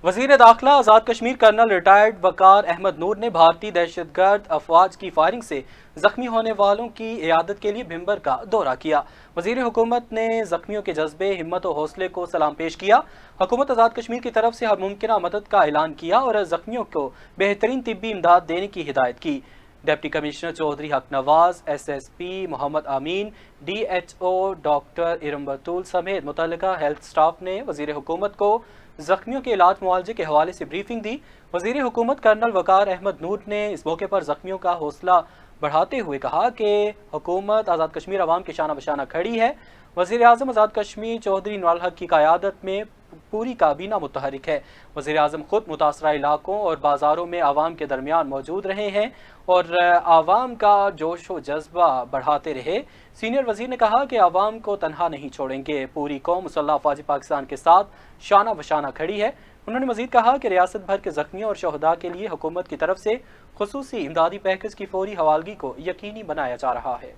وزیر داخلہ Azad Kashmir colonel retired وقار احمد نور نے بھارتی دہشت گرد افواج کی فائرنگ سے زخمی ہونے والوں کی عیادت کے لیے بھمبر کا دورہ کیا۔ وزیر حکومت نے زخمیوں کے جذبے، ہمت و حوصلے کو سلام پیش کیا۔ حکومت آزاد کشمیر کی طرف سے ہر ممکنہ مدد کا اعلان کیا اور زخمیوں کو بہترین طبی امداد دینے کی ہدایت کی۔ Deputy commissioner Chaudhry Haq Nawaz, S S P Muhammad Amin, D H O doctor Iram Batool سمیت متعلقہ ہیلتھ سٹاف نے وزیر حکومت کو زخمیوں کے علاج معالجے کے حوالے سے بریفنگ دی۔ وزیر حکومت کرنل وقار احمد نور نے اس موقع پر زخمیوں کا حوصلہ بڑھاتے ہوئے کہا کہ حکومت آزاد کشمیر عوام کے شانہ بشانہ کھڑی ہے۔ وزیر اعظم آزاد کشمیر چودھری نور الحق کی قیادت میں پوری کابینہ متحرک ہے۔ وزیر اعظم خود متاثرہ علاقوں اور بازاروں میں عوام کے درمیان موجود رہے ہیں اور عوام کا جوش و جذبہ بڑھاتے رہے۔ سینئر وزیر نے کہا کہ عوام کو تنہا نہیں چھوڑیں گے، پوری قوم مسلح افواج پاکستان کے ساتھ شانہ بشانہ کھڑی ہے۔ انہوں نے مزید کہا کہ ریاست بھر کے زخمیوں اور شہداء کے لیے حکومت کی طرف سے خصوصی امدادی پیکج کی فوری حوالگی کو یقینی بنایا جا رہا ہے۔